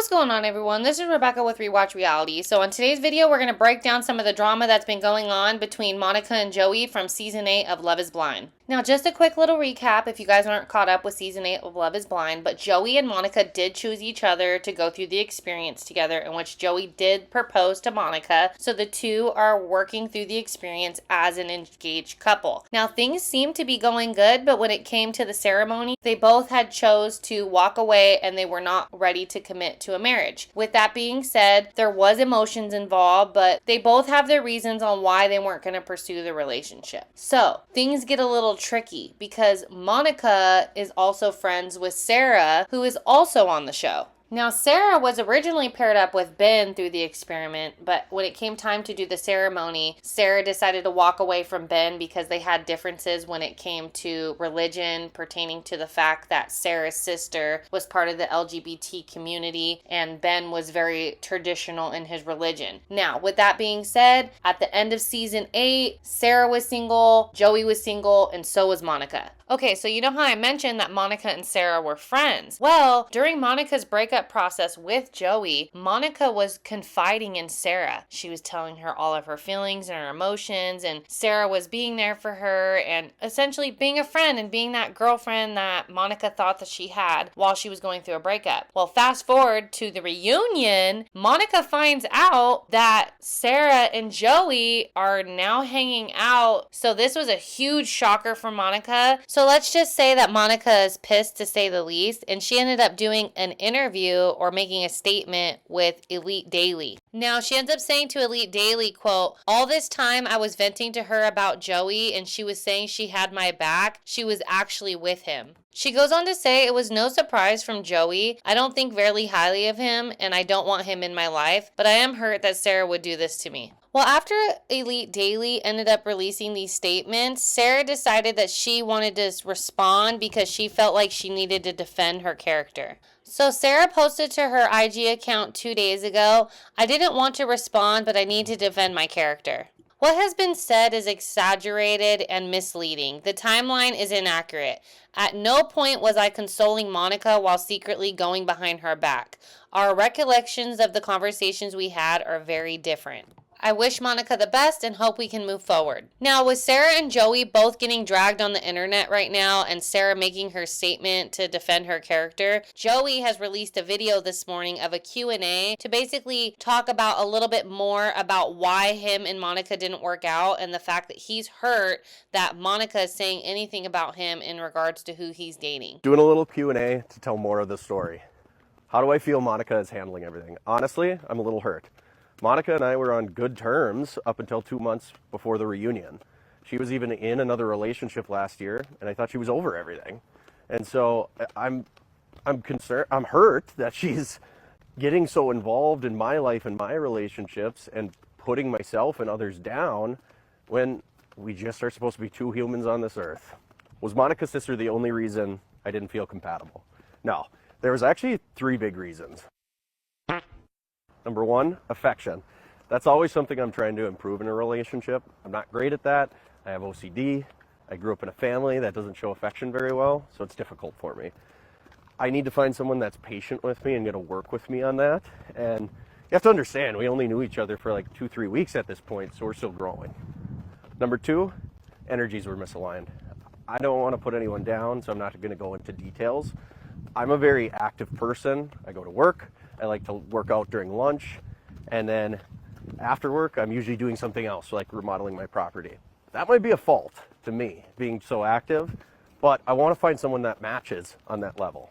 What's going on, everyone? This is Rebecca with Rewatch Reality. So in today's video, we're going to break down some of the drama that's been going on between Monica and Joey from Season 8 of Love is Blind. Now, just a quick little recap if you guys aren't caught up with Season 8 of Love is Blind, but Joey and Monica did choose each other to go through the experience together, in which Joey did propose to Monica, so the two are working through the experience as an engaged couple. Now, things seemed to be going good, but when it came to the ceremony, they both had chose to walk away and they were not ready to commit to a marriage. With that being said, there was emotions involved, but they both have their reasons on why they weren't going to pursue the relationship. So, things get a little tricky because Monica is also friends with Sara, who is also on the show. Now, Sara was originally paired up with Ben through the experiment, but when it came time to do the ceremony, Sara decided to walk away from Ben because they had differences when it came to religion, pertaining to the fact that Sara's sister was part of the LGBT community and Ben was very traditional in his religion. Now, with that being said, at the end of season 8, Sara was single, Joey was single, and so was Monica. Okay, so you know how I mentioned that Monica and Sara were friends? Well, during Monica's breakup process with Joey, Monica was confiding in Sara. She was telling her all of her feelings and her emotions, and Sara was being there for her and essentially being a friend and being that girlfriend that Monica thought that she had while she was going through a breakup. Well, fast forward to the reunion, Monica finds out that Sara and Joey are now hanging out. So this was a huge shocker for Monica. So let's just say that Monica is pissed, to say the least, and she ended up doing an interview or making a statement with Elite Daily. Now, she ends up saying to Elite Daily, quote, "All this time I was venting to her about Joey and she was saying she had my back. She was actually with him." She goes on to say, "It was no surprise from Joey. I don't think very highly of him and I don't want him in my life, but I am hurt that Sara would do this to me." Well, after Elite Daily ended up releasing these statements, Sara decided that she wanted to respond because she felt like she needed to defend her character. So Sara posted to her IG account 2 days ago, "I didn't want to respond, but I need to defend my character. What has been said is exaggerated and misleading. The timeline is inaccurate. At no point was I consoling Monica while secretly going behind her back. Our recollections of the conversations we had are very different. I wish Monica the best and hope we can move forward." Now, with Sara and Joey both getting dragged on the internet right now and Sara making her statement to defend her character, Joey has released a video this morning of a Q&A to basically talk about a little bit more about why him and Monica didn't work out and the fact that he's hurt that Monica is saying anything about him in regards to who he's dating. Doing a little Q&A to tell more of the story. How do I feel Monica is handling everything? Honestly, I'm a little hurt. Monica and I were on good terms up until 2 months before the reunion. She was even in another relationship last year, and I thought she was over everything. And so I'm concerned, I'm hurt that she's getting so involved in my life and my relationships and putting myself and others down when we just are supposed to be two humans on this earth. Was Monica's sister the only reason I didn't feel compatible? No, there was actually 3 big reasons. Number 1, affection. That's always something I'm trying to improve in a relationship. I'm not great at that. I have OCD. I grew up in a family that doesn't show affection very well, so it's difficult for me. I need to find someone that's patient with me and going to work with me on that. And you have to understand, we only knew each other for like 2-3 weeks at this point, so we're still growing. Number 2, energies were misaligned. I don't want to put anyone down, so I'm not going to go into details. I'm a very active person. I go to work. I like to work out during lunch, and then after work, I'm usually doing something else, like remodeling my property. That might be a fault to me, being so active, but I want to find someone that matches on that level.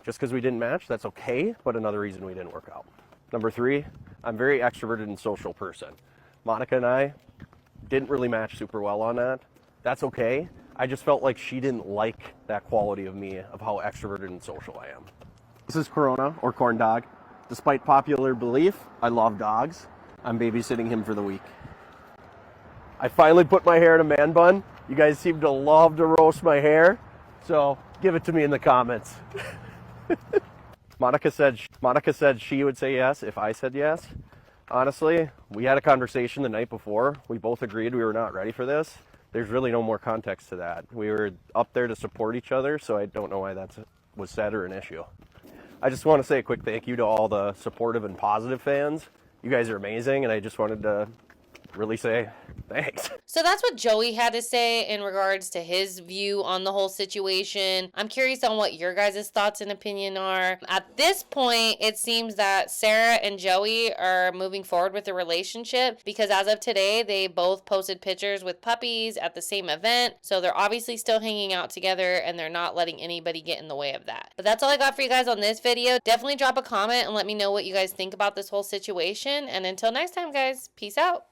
Just because we didn't match, that's okay, but another reason we didn't work out. Number 3, I'm a very extroverted and social person. Monica and I didn't really match super well on that. That's okay. I just felt like she didn't like that quality of me, of how extroverted and social I am. This is Corona, or Corn Dog. Despite popular belief, I love dogs. I'm babysitting him for the week. I finally put my hair in a man bun. You guys seem to love to roast my hair, so give it to me in the comments. Monica said she would say yes if I said yes. Honestly, we had a conversation the night before. We both agreed we were not ready for this. There's really no more context to that. We were up there to support each other, so I don't know why that was said or an issue. I just want to say a quick thank you to all the supportive and positive fans. You guys are amazing, and I just wanted to really say thanks. So that's what Joey had to say in regards to his view on the whole situation. I'm curious on what your guys' thoughts and opinion are. At this point, it seems that Sara and Joey are moving forward with the relationship because as of today, they both posted pictures with puppies at the same event. So they're obviously still hanging out together and they're not letting anybody get in the way of that. But that's all I got for you guys on this video. Definitely drop a comment and let me know what you guys think about this whole situation. And until next time, guys, peace out.